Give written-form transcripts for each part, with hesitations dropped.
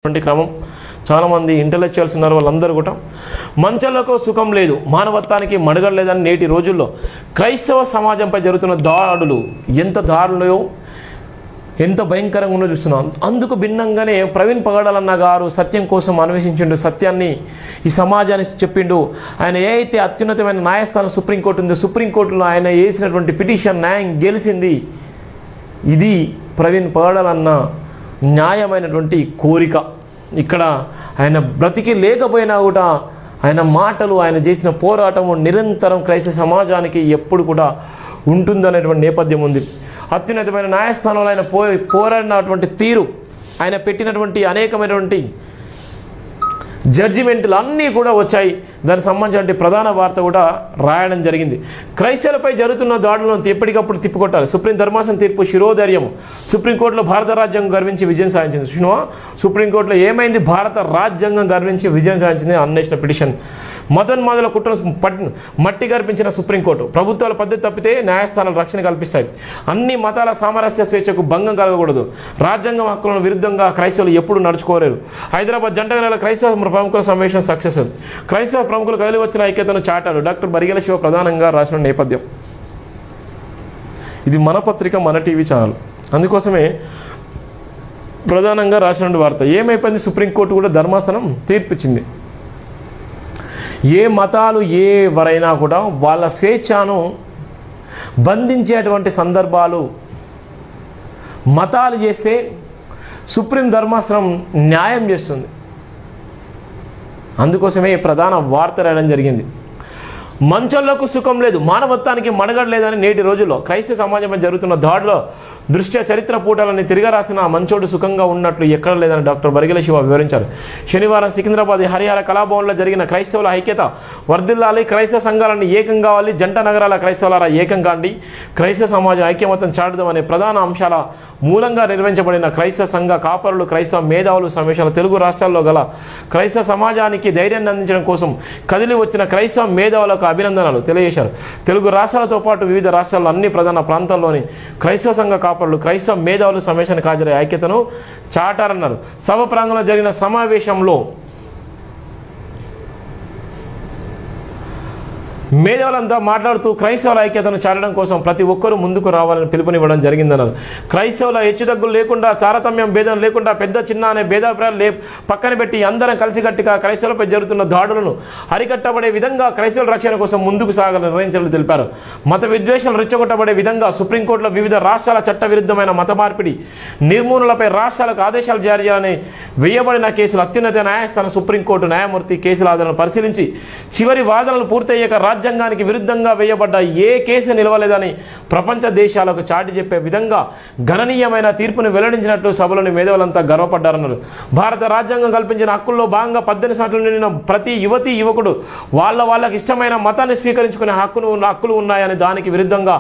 క్రమం చాలామంది ఇంటెలెక్చువల్స్ ఉన్నారు. వాళ్ళందరూ కూడా మంచంలో సుఖం లేదు, మానవత్వానికి మడగలేదని నేటి రోజుల్లో క్రైస్తవ సమాజంపై జరుగుతున్న దాడులు ఎంత దారుణమో ఎంత భయంకరంగా ఉన్నో చూస్తున్నాం. అందుకు భిన్నంగానే ప్రవీణ్ పగడాలన్న గారు సత్యం కోసం అన్వేషించిండు, సత్యాన్ని ఈ సమాజానికి చెప్పిండు. ఆయన ఏ అయితే అత్యున్నతమైన న్యాయస్థానం సుప్రీంకోర్టు ఉందో, సుప్రీంకోర్టులో ఆయన వేసినటువంటి పిటిషన్ న్యాయం గెలిచింది. ఇది ప్రవీణ్ పగడాలన్న న్యాయమైనటువంటి కోరిక. ఇక్కడ ఆయన బ్రతికి లేకపోయినా కూడా ఆయన మాటలు, ఆయన చేసిన పోరాటము నిరంతరం క్రైస్తవ సమాజానికి ఎప్పుడు కూడా ఉంటుందనేటువంటి నేపథ్యం ఉంది. అత్యున్నతమైన న్యాయస్థానంలో ఆయన పోరాడినటువంటి తీరు, ఆయన పెట్టినటువంటి అనేకమైనటువంటి జడ్జిమెంట్లు అన్నీ కూడా వచ్చాయి. దానికి సంబంధించిన ప్రధాన వార్త కూడా రాయడం జరిగింది. క్రైస్తవులపై జరుగుతున్న దాడులను ఎప్పటికప్పుడు తిప్పికొట్టాలి. సుప్రీం ధర్మాసనం తీర్పు శిరోధైర్యం. సుప్రీంకోర్టులో భారత రాజ్యాంగం గర్వించి విజయం సాధించింది. చూసినవా, సుప్రీంకోర్టులో ఏమైంది? భారత రాజ్యాంగం గర్వించి విజయం సాధించింది. అన్వేషణ పిటిషన్ మతోన్మాదుల కుట్రను మట్టి గర్పించిన సుప్రీంకోర్టు. ప్రభుత్వాల పద్ధతి తప్పితే న్యాయస్థానాలు రక్షణ కల్పిస్తాయి. అన్ని మతాల సామరస్య స్వేచ్ఛకు భంగం కలగకూడదు. రాజ్యాంగం హక్కులను విరుద్ధంగా క్రైస్తవులు ఎప్పుడు నడుచుకోలేరు. హైదరాబాద్ జంటగల క్రైస్తవ ప్రముఖుల సమావేశం సక్సెస్. క్రైస్తవ ప్రముఖులు కదిలి వచ్చిన ఐక్యతను చాటారు. డాక్టర్ బరిగెల శివ ప్రధానంగా రాసిన నేపథ్యం ఇది. మన పత్రిక, మన టీవీ ఛానల్, అందుకోసమే ప్రధానంగా రాసిన వార్త. ఏమైపోయింది? సుప్రీంకోర్టు కూడా ధర్మాసనం తీర్పిచ్చింది. ఏ మతాలు ఎవరైనా కూడా వాళ్ళ స్వేచ్ఛను బంధించేటువంటి సందర్భాలు మతాలు చేస్తే సుప్రీం ధర్మాసనం న్యాయం చేస్తుంది. అందుకోసమే ప్రధాన వార్త రాయడం జరిగింది. మంచంలోకి సుఖం లేదు, మానవత్వానికి మడగడలేదని నేటి రోజుల్లో క్రైస్తవ సమాజంపై జరుగుతున్న దాడిలో దృష్ట్యా చరిత్ర పూటలని తిరగరాసిన మంచోడు సుఖంగా ఉన్నట్లు ఎక్కడ లేదని డాక్టర్ బరిగెల శివ వివరించారు. శనివారం సికింద్రాబాద్ హరియాణ కళాభవన్లో జరిగిన క్రైస్తవుల ఐక్యత వర్ధిల్లాలి, క్రైస్తవ సంఘాలన్నీ ఏకం కావాలి, జంట నగరాల క్రైస్తవులారా ఏకం కాండి, క్రైస్తవ సమాజం ఐక్యమతం చాటుదామనే ప్రధాన అంశాల మూలంగా నిర్వహించబడిన క్రైస్తవ సంఘ కాపరులు, క్రైస్తవ మేధావులు సమావేశాలు తెలుగు రాష్ట్రాల్లో గల క్రైస్తవ సమాజానికి ధైర్యాన్ని అందించడం కోసం కదిలి వచ్చిన క్రైస్తవ మేధావులకు అభినందనలు తెలియజేశారు. తెలుగు రాష్ట్రాలతో పాటు వివిధ రాష్ట్రాల్లో అన్ని ప్రధాన ప్రాంతాల్లోని క్రైస్తవ సంఘ కాపరులు, క్రైస్తవ మేధావులు సమావేశానికి హాజరై ఐక్యతను చాటారన్నారు. సభ ప్రాంగణంలో జరిగిన సమావేశంలో మేధావులంతా మాట్లాడుతూ క్రైస్తవుల ఐక్యతను చాటడం కోసం ప్రతి ఒక్కరూ ముందుకు రావాలని పిలుపునివ్వడం జరిగిందన్నారు. క్రైస్తవుల హెచ్చుతగ్గులు లేకుండా, తారతమ్యం భేదం లేకుండా, పెద్ద చిన్న అనే భేదాభిప్రాయాలు పక్కన పెట్టి అందరం కలిసికట్టుగా క్రైస్తవులపై జరుగుతున్న దాడులను అరికట్టబడే విధంగా క్రైస్తవుల రక్షణ కోసం ముందుకు సాగాలని నిర్ణయించాలని తెలిపారు. మత విద్వేషాలు రెచ్చగొట్టబడే విధంగా సుప్రీంకోర్టులో వివిధ రాష్ట్రాల చట్టవిరుద్ధమైన మత మార్పిడి నిర్మూలనపై రాష్ట్రాలకు ఆదేశాలు జారీ చేయాలని వేయబడిన కేసులు అత్యున్నత న్యాయస్థానం సుప్రీంకోర్టు న్యాయమూర్తి కేసుల ఆధారాలను పరిశీలించి చివరి వాదనలు పూర్తయ్యాక రాజ్యాంగానికి విరుద్ధంగా వేయబడ్డ ఏ కేసు నిలవలేదని ప్రపంచ దేశాలకు చాటి చెప్పే విధంగా గణనీయమైన తీర్పును వెల్లడించినట్లు సభలోని మేధావులంతా గర్వపడ్డారన్నారు. భారత రాజ్యాంగం కల్పించిన హక్కుల్లో భాగంగా 18 సంవత్సరాలు నిండిన ప్రతి యువతి యువకుడు వాళ్ళకి ఇష్టమైన మతాన్ని స్వీకరించుకునే హక్కులు ఉన్నాయని, దానికి విరుద్ధంగా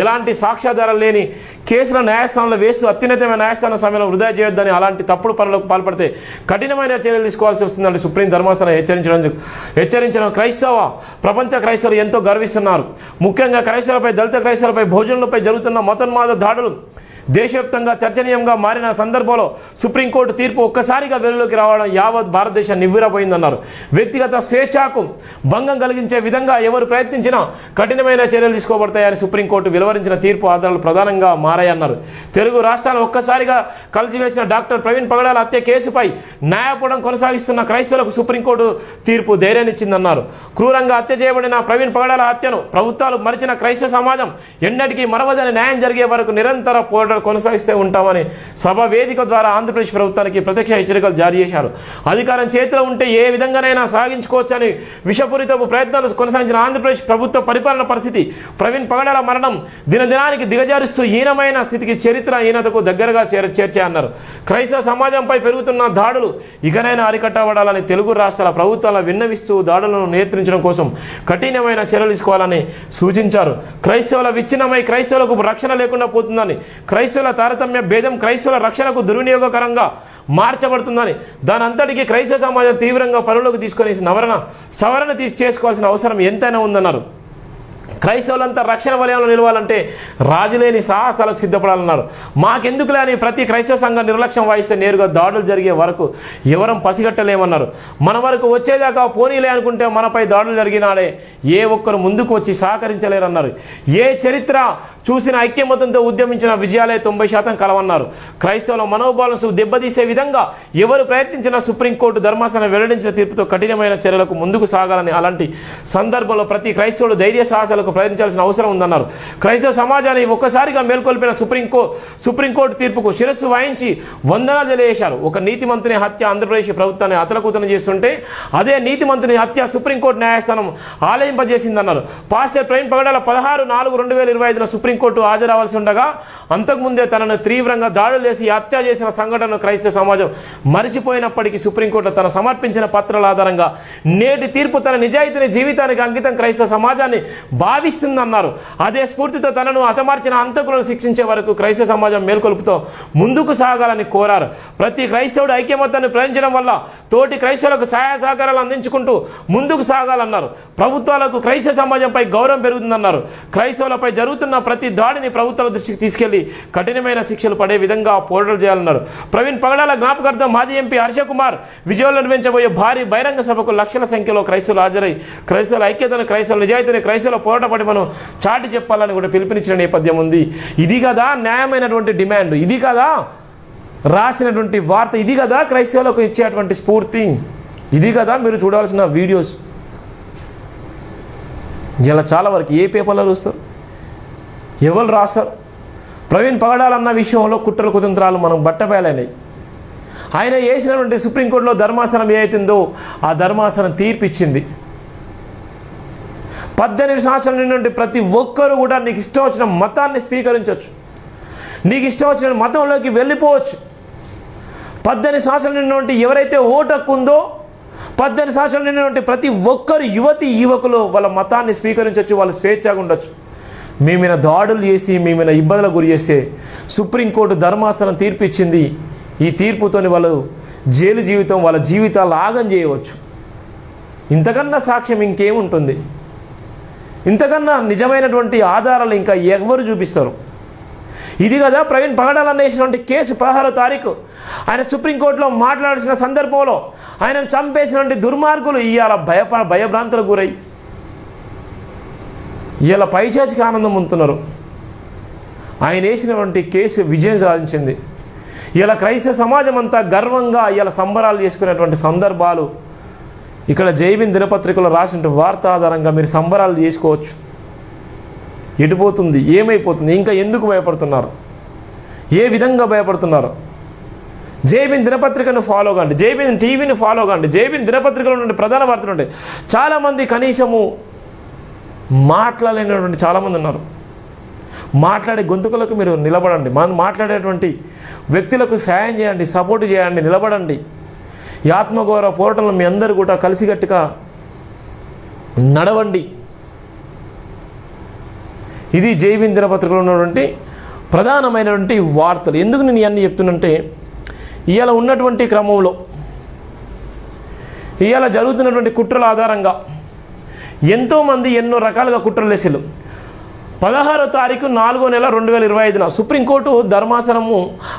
ఎలాంటి సాక్ష్యాధారాలు లేని కేసుల న్యాయస్థానంలో వేస్తూ అత్యున్నతమైన న్యాయస్థానం సమయంలో వృధా చేయొద్దని, అలాంటి తప్పుడు పనులకు పాల్పడితే కఠినమైన చర్యలు తీసుకోవాల్సి వస్తుందని సుప్రీం ధర్మాసనం హెచ్చరించిన ప్రపంచ క్రైస్తవులు ఎంతో గర్విస్తున్నారు. ముఖ్యంగా క్రైస్తవులపై, దళిత క్రైస్తవులపై, భోజనులపై జరుగుతున్న మతోన్మాద దాడులు దేశవ్యాప్తంగా చర్చనీయంగా మారిన సందర్భంలో సుప్రీంకోర్టు తీర్పు ఒక్కసారిగా వెలుగులోకి రావడం యావత్ భారతదేశం నివ్వెరపోయిందన్నారు. వ్యక్తిగత స్వేచ్ఛకు భంగం కలిగించే విధంగా ఎవరు ప్రయత్నించినా కఠినమైన చర్యలు తీసుకోబడతాయని సుప్రీంకోర్టు వెలువరించిన తీర్పు ఆధారాలు ప్రధానంగా మారాయన్నారు. తెలుగు రాష్ట్రాలు ఒక్కసారిగా కలిసివేసిన డాక్టర్ ప్రవీణ్ పగడాల హత్య కేసుపై న్యాయపోవడం కొనసాగిస్తున్న క్రైస్తవులకు సుప్రీంకోర్టు తీర్పు ధైర్యాన్నిచ్చిందన్నారు. క్రూరంగా హత్య చేయబడిన ప్రవీణ్ పగడాల హత్యను ప్రభుత్వాలు మరిచిన క్రైస్తవ సమాజం ఎన్నటికీ మరవదని, న్యాయం జరిగే వరకు నిరంతర పోరాటం కొనసాగిస్తూ ఉంటామని సభ వేదిక ద్వారా ఆంధ్రప్రదేశ్ ప్రభుత్వానికి ప్రత్యక్ష హెచ్చరికలు జారీ చేశారు. అధికారం చేతిలో ఉంటే ఏ విధంగానైనా సాగించుకోవచ్చని విషపూరితపు ప్రయత్నాలు కొనసాగించిన ఆంధ్రప్రదేశ్ ప్రభుత్వ పరిపాలన పరిస్థితి ప్రవీణ్ పగడాల మరణం దినదినానికి దిగజారుస్తూ హీనమైన స్థితికి చరిత్రహీనతకు దగ్గరగా చేర్చాయన్నారు. క్రైస్తవ సమాజంపై పెరుగుతున్న దాడులు ఇకనైనా అరికట్టబడాలని తెలుగు రాష్ట్రాల ప్రభుత్వాల విన్నవిస్తూ దాడులను నియంత్రించడం కోసం కఠినమైన చర్యలు తీసుకోవాలని సూచించారు. క్రైస్తవుల విచ్ఛిన్నమై క్రైస్తవులకు రక్షణ లేకుండా పోతుందని, క్రైస్తవుల తారతమ్య భేదం క్రైస్తవుల రక్షణకు దుర్వినియోగకరంగా మార్చబడుతుందని, దాని అంతటికీ క్రైస్తవ సమాజం తీవ్రంగా పనులకు తీసుకొని సవరణ చేసుకోవాల్సిన అవసరం ఎంతైనా ఉందన్నారు. క్రైస్తవులంతా రక్షణ వలయంలో నిలవాలంటే రాజులేని సాహసాలకు సిద్ధపడాలన్నారు. మాకెందుకులే అని ప్రతి క్రైస్తవ సంఘం నిర్లక్ష్యం వహిస్తే నేరుగా దాడులు జరిగే వరకు ఎవరం పసిగట్టలేమన్నారు. మన వరకు వచ్చేదాకా పోనీలే అనుకుంటే మనపై దాడులు జరిగినాడే ఏ ఒక్కరు ముందుకు వచ్చి సహకరించలేరన్నారు. ఏ చరిత్ర చూసిన ఐక్యమతంతో ఉద్యమించిన విజయాలే 90% కలవన్నారు. క్రైస్తవుల మనోభావాలను దెబ్బతీసే విధంగా ఎవరు ప్రయత్నించినా సుప్రీంకోర్టు ధర్మాసనం వెల్లడించిన తీర్పుతో కఠినమైన చర్యలకు ముందుకు సాగాలని, అలాంటి సందర్భంలో ప్రతి క్రైస్తవుడు ధైర్య సాహసాలకు ప్రయత్నించాల్సిన అవసరం ఉందన్నారు. క్రైస్తవ సమాజాన్ని ఒక్కసారిగా మేల్కొల్పిన సుప్రీంకోర్టు తీర్పుకు శిరస్సు వాయించి వందనాలు తెలియజేశారు. ఒక నీతిమంతుని హత్య ఆంధ్రప్రదేశ్ ప్రభుత్వాన్ని అతలకుతలం చేస్తుంటే అదే నీతిమంతుని హత్య సుప్రీంకోర్టు న్యాయస్థానం ఆలయింపజేసిందన్నారు. పాస్టర్ ప్రవీణ్ పగడాల 16/4/2025 సుప్రీంకోర్టు హాజరవలసి ఉండగా అంతకుముందే తనను తీవ్రంగా దాడులు చేసి హత్య చేసిన సంఘటనను క్రైస్తవ సమాజం మరిచిపోయినప్పటికీ సుప్రీంకోర్టు తన సమర్పించిన పత్రాల ఆధారంగా నేటి తీర్పు తన నిజాయితీని జీవితానికి అంకితం క్రైస్తవ సమాజాన్ని భావిస్తుందన్నారు. అదే స్ఫూర్తితో తనను హతమార్చిన హంతకులను శిక్షించే వరకు క్రైస్తవ సమాజం మేల్కొల్పుతో ముందుకు సాగాలని కోరారు. ప్రతి క్రైస్తవుడు ఐక్యమత్యాన్ని ప్రకటించడం వల్ల తోటి క్రైస్తవులకు సహాయ సహకారాలు అందించుకుంటూ ముందుకు సాగాలన్నారు. ప్రభుత్వాలకు క్రైస్తవ సమాజంపై గౌరవం పెరుగుతుందన్నారు. క్రైస్తవులపై జరుగుతున్న ప్రతి దాడిని ప్రభుత్వాల దృష్టికి తీసుకెళ్లి కఠినమైన శిక్షలు పడే విధంగా పోరాటాలు చేయాలన్నారు. ప్రవీణ్ పగడాల జ్ఞాపకార్థం మాజీ ఎంపీ హర్ష కుమార్ విజయవాడలో నిర్వహించబోయే భారీ బహిరంగ సభకు లక్షల సంఖ్యలో క్రైస్తవులు హాజరై క్రైస్తవుల ఐక్యతను, క్రైస్తవుల నిజాయితీని, క్రైస్తవుల పోరాట పటిమను చాటి చెప్పాలని కూడా పిలుపునిచ్చిన నేపథ్యం ఉంది. ఇది కదా న్యాయమైనటువంటి డిమాండ్, ఇది కదా రాసినటువంటి వార్త, ఇది కదా క్రైస్తవులకు ఇచ్చేటువంటి స్ఫూర్తి, ఇది కదా మీరు చూడాల్సిన వీడియోస్. ఇలా చాలా వరకు ఏ పేపర్లో చూస్తారు, ఎవరు రాస్తారు? ప్రవీణ్ పగడాలన్న విషయంలో కుట్రలు కుతంత్రాలు మనం బట్టబయలైనాయి. ఆయన వేసినటువంటి సుప్రీంకోర్టులో ధర్మాసనం ఏదైతుందో ఆ ధర్మాసనం తీర్పిచ్చింది. 18 సంవత్సరాల నుండి ప్రతి ఒక్కరూ కూడా నీకు ఇష్టం వచ్చిన మతాన్ని స్వీకరించవచ్చు, నీకు ఇష్టం వచ్చిన మతంలోకి వెళ్ళిపోవచ్చు. 18 సంవత్సరాల నుండి ఎవరైతే ఓటు హక్కు ఉందో 18 సంవత్సరాల నుండి ప్రతి ఒక్కరు యువకులు వాళ్ళ మతాన్ని స్వీకరించవచ్చు, వాళ్ళు స్వేచ్ఛగా ఉండొచ్చు. మీ మీద దాడులు చేసి మీ మీద ఇబ్బందులకు గురి చేస్తే సుప్రీంకోర్టు ధర్మాసనం తీర్పిచ్చింది. ఈ తీర్పుతోని వాళ్ళు జైలు జీవితం, వాళ్ళ జీవితాలు ఆగం చేయవచ్చు. ఇంతకన్నా సాక్ష్యం ఇంకేముంటుంది? ఇంతకన్నా నిజమైనటువంటి ఆధారాలు ఇంకా ఎవరు చూపిస్తారు? ఇది కదా ప్రవీణ్ పగడాల అనేసినటువంటి కేసు 16వ తారీఖు ఆయన సుప్రీంకోర్టులో మాట్లాడాల్సిన సందర్భంలో ఆయనను చంపేసినటువంటి దుర్మార్గులు ఇవాళ భయభ్రాంతులకు గురై ఇలా పైశాచిక ఆనందం పొందుతున్నారు. ఆయన వేసినటువంటి కేసు విజయం సాధించింది. ఇలా క్రైస్తవ సమాజం అంతా గర్వంగా ఇలా సంబరాలు చేసుకునేటువంటి సందర్భాలు ఇక్కడ జైబీన్ దినపత్రికలో రాసిన వార్త ఆధారంగా మీరు సంబరాలు చేసుకోవచ్చు. ఎటుపోతుంది, ఏమైపోతుంది, ఇంకా ఎందుకు భయపడుతున్నారు, ఏ విధంగా భయపడుతున్నారు? జైబీన్ దినపత్రికను ఫాలో కండి, జైబీన్ టీవీని ఫాలో కండి, జైబీన్ దినపత్రికలో నుండి ప్రధాన వార్తలు ఉంటాయి. చాలామంది కనీసము మాట్లాడలేనటువంటి చాలామంది ఉన్నారు. మాట్లాడే గొంతుకులకు మీరు నిలబడండి, మాట్లాడేటువంటి వ్యక్తులకు సాయం చేయండి, సపోర్ట్ చేయండి, నిలబడండి. ఈ ఆత్మగౌరవ పోరాటంలో మీ అందరూ కూడా కలిసికట్టుగా నడవండి. ఇది జైబీన్ దినపత్రికలో ఉన్నటువంటి ప్రధానమైనటువంటి వార్తలు. ఎందుకు నేను ఇవన్నీ చెప్తున్నంటే ఇవాళ ఉన్నటువంటి క్రమంలో ఇవాళ జరుగుతున్నటువంటి కుట్రల ఆధారంగా ఎంతోమంది ఎన్నో రకాలుగా కుట్రలు వేసారు. 16వ తారీఖు 4వ నెల 2025 సుప్రీంకోర్టు ధర్మాసనము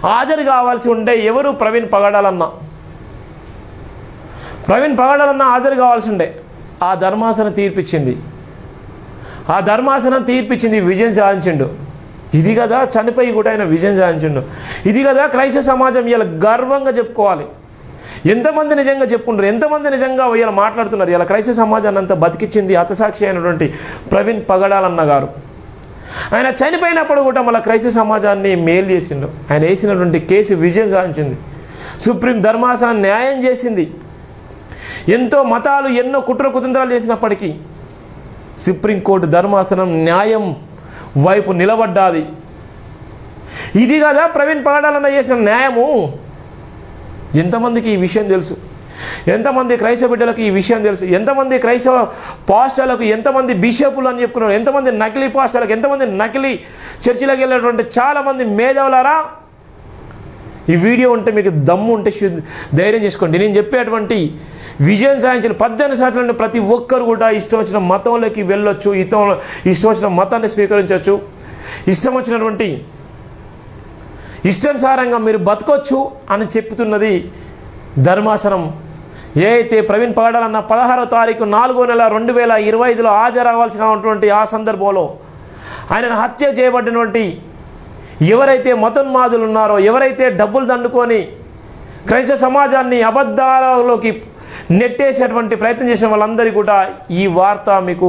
హాజరు కావాల్సి ఉండే ఎవరు? ప్రవీణ్ పగడాలన్న హాజరు కావాల్సి ఉండే. ఆ ధర్మాసనం తీర్పిచ్చింది. విజయం సాధించిండు. ఇది కదా చనిపోయి కూడా ఆయన విజయం సాధించిండు. ఇది కదా క్రైస్తవ సమాజం ఇలా గర్వంగా చెప్పుకోవాలి. ఎంతమంది నిజంగా చెప్పుకుంటారు, ఎంతమంది నిజంగా ఇలా మాట్లాడుతున్నారు. ఇలా క్రైస్తవ సమాజాన్ని అంతా బతికించింది హతసాక్షి అయినటువంటి ప్రవీణ్ పగడాలన్న గారు. ఆయన చనిపోయినప్పుడు కూడా మళ్ళీ క్రైస్తవ సమాజాన్ని మేలు చేసిండు. ఆయన వేసినటువంటి కేసు విజయం సాధించింది. సుప్రీం ధర్మాసనం న్యాయం చేసింది. ఎంతో మతాలు ఎన్నో కుట్ర కుతంత్రాలు చేసినప్పటికీ సుప్రీంకోర్టు ధర్మాసనం న్యాయం వైపు నిలబడ్డాది. ఇది కదా ప్రవీణ్ పగడాలన్న చేసిన న్యాయము. ఎంతమందికి ఈ విషయం తెలుసు? ఎంతమంది క్రైస్తవ బిడ్డలకు ఈ విషయం తెలుసు? ఎంతమంది క్రైస్తవ పాస్టర్లకు, ఎంతమంది బిషపులు అని చెప్పుకున్నారు, ఎంతమంది నకిలీ పాస్టర్లకు, ఎంతమంది నకిలీ చర్చిలకు వెళ్ళినటువంటి చాలామంది మేధావులారా, ఈ వీడియో ఉంటే మీకు దమ్ము ఉంటే ధైర్యం చేసుకోండి. నేను చెప్పేటువంటి విజయం సాధించిన 18 సంవత్సరాల ప్రతి ఒక్కరు కూడా ఇష్టం వచ్చిన మతంలోకి వెళ్ళొచ్చు, ఇష్టం వచ్చిన మతాన్ని స్వీకరించవచ్చు, ఇష్టం వచ్చినటువంటి ఇష్టానుసారంగా మీరు బతకొచ్చు అని చెప్తున్నది ధర్మాసనం. ఏ అయితే ప్రవీణ్ పగడాలన్న 16వ తారీఖు 4వ నెల 2025లో హాజరవ్వాల్సినటువంటి ఆ సందర్భంలో ఆయనను హత్య చేయబడినటువంటి ఎవరైతే మతోన్మాదులు ఉన్నారో, ఎవరైతే డబ్బులు దండుకొని క్రైస్తవ సమాజాన్ని అబద్ధాలలోకి నెట్టేసేటువంటి ప్రయత్నం చేసిన వాళ్ళందరికీ కూడా ఈ వార్త మీకు